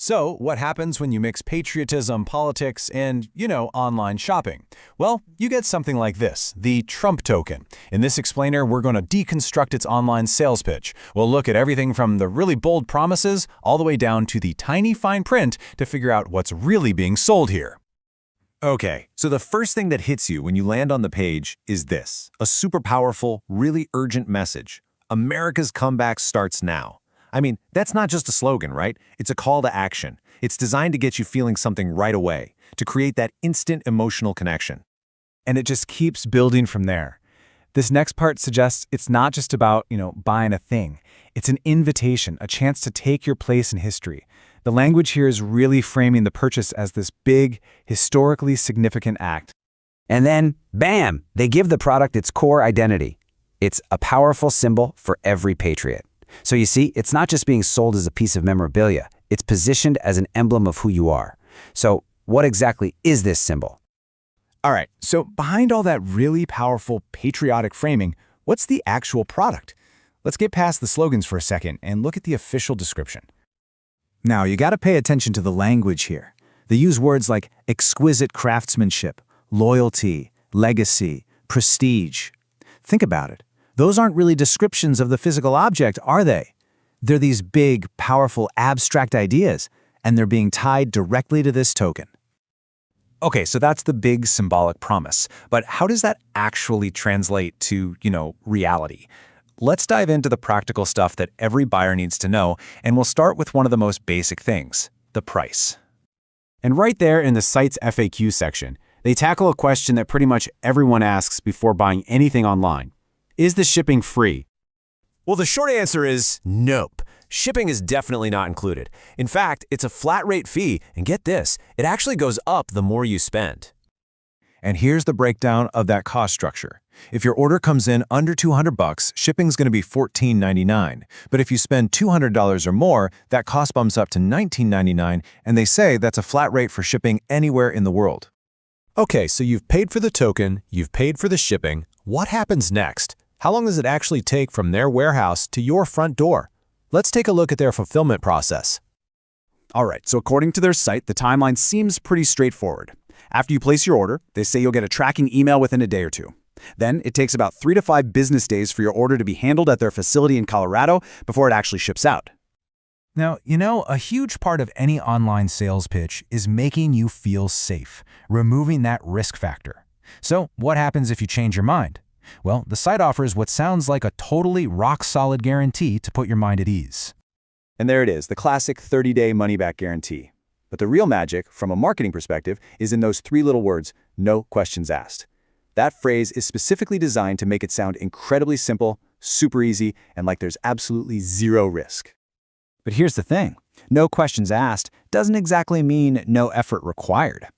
So, what happens when you mix patriotism, politics, and, online shopping? Well, you get something like this, the Trump token. In this explainer, we're going to deconstruct its online sales pitch. We'll look at everything from the really bold promises all the way down to the tiny fine print to figure out what's really being sold here. Okay, so the first thing that hits you when you land on the page is this, a super powerful, really urgent message. America's comeback starts now. I mean, that's not just a slogan, right? It's a call to action. It's designed to get you feeling something right away, to create that instant emotional connection. And it just keeps building from there. This next part suggests it's not just about, buying a thing. It's an invitation, a chance to take your place in history. The language here is really framing the purchase as this big, historically significant act. And then, bam, they give the product its core identity. It's a powerful symbol for every patriot. So you see, it's not just being sold as a piece of memorabilia. It's positioned as an emblem of who you are. So what exactly is this symbol? All right, so behind all that really powerful patriotic framing, what's the actual product? Let's get past the slogans for a second and look at the official description. Now, you got to pay attention to the language here. They use words like exquisite craftsmanship, loyalty, legacy, prestige. Think about it. Those aren't really descriptions of the physical object, are they? They're these big, powerful, abstract ideas, and they're being tied directly to this token. Okay, so that's the big symbolic promise. But how does that actually translate to, reality? Let's dive into the practical stuff that every buyer needs to know, and we'll start with one of the most basic things, the price. And right there in the site's FAQ section, they tackle a question that pretty much everyone asks before buying anything online. Is the shipping free? Well, the short answer is nope. Shipping is definitely not included. In fact, it's a flat rate fee, and get this, it actually goes up the more you spend. And here's the breakdown of that cost structure. If your order comes in under $200, shipping's going to be $14.99. But if you spend $200 or more, that cost bumps up to $19.99, and they say that's a flat rate for shipping anywhere in the world. Okay, so you've paid for the token, you've paid for the shipping. What happens next? How long does it actually take from their warehouse to your front door? Let's take a look at their fulfillment process. All right, so according to their site, the timeline seems pretty straightforward. After you place your order, they say you'll get a tracking email within a day or two. Then it takes about 3 to 5 business days for your order to be handled at their facility in Colorado before it actually ships out. Now, a huge part of any online sales pitch is making you feel safe, removing that risk factor. So what happens if you change your mind? Well, the site offers what sounds like a totally rock-solid guarantee to put your mind at ease. And there it is, the classic 30-day money-back guarantee. But the real magic, from a marketing perspective, is in those 3 little words, no questions asked. That phrase is specifically designed to make it sound incredibly simple, super easy, and like there's absolutely zero risk. But here's the thing, no questions asked doesn't exactly mean no effort required.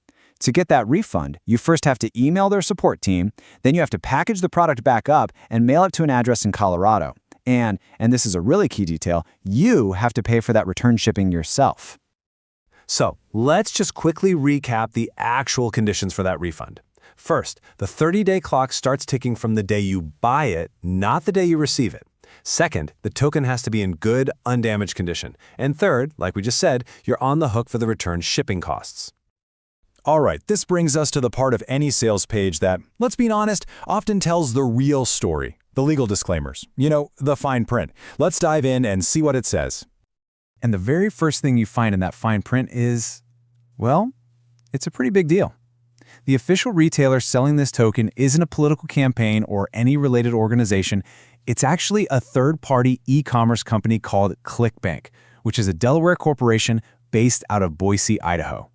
To get that refund, you first have to email their support team, then you have to package the product back up and mail it to an address in Colorado. And this is a really key detail, you have to pay for that return shipping yourself. So let's just quickly recap the actual conditions for that refund. First, the 30-day clock starts ticking from the day you buy it, not the day you receive it. Second, the token has to be in good, undamaged condition. And third, like we just said, you're on the hook for the return shipping costs. All right, this brings us to the part of any sales page that, let's be honest, often tells the real story. The legal disclaimers. The fine print. Let's dive in and see what it says. And the very first thing you find in that fine print is, well, it's a pretty big deal. The official retailer selling this token isn't a political campaign or any related organization. It's actually a third-party e-commerce company called ClickBank, which is a Delaware corporation based out of Boise, Idaho.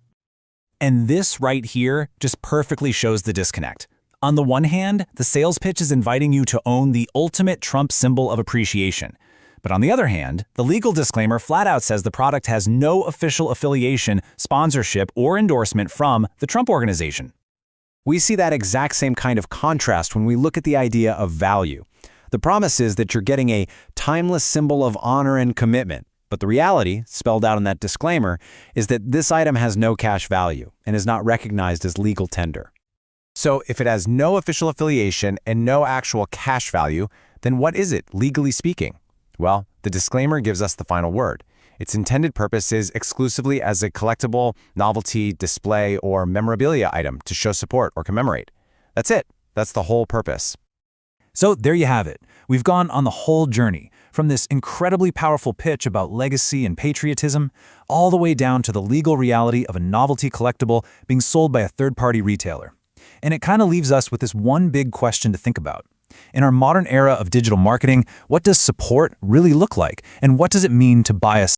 And this right here just perfectly shows the disconnect. On the one hand, the sales pitch is inviting you to own the ultimate Trump symbol of appreciation. But on the other hand, the legal disclaimer flat out says the product has no official affiliation, sponsorship, or endorsement from the Trump organization. We see that exact same kind of contrast when we look at the idea of value. The promise is that you're getting a timeless symbol of honor and commitment. But the reality, spelled out in that disclaimer, is that this item has no cash value and is not recognized as legal tender. So if it has no official affiliation and no actual cash value, then what is it, legally speaking? Well, the disclaimer gives us the final word. Its intended purpose is exclusively as a collectible, novelty, display, or memorabilia item to show support or commemorate. That's it. That's the whole purpose. So there you have it. We've gone on the whole journey, from this incredibly powerful pitch about legacy and patriotism, all the way down to the legal reality of a novelty collectible being sold by a third-party retailer. And it kind of leaves us with this one big question to think about. In our modern era of digital marketing, what does support really look like? And what does it mean to buy a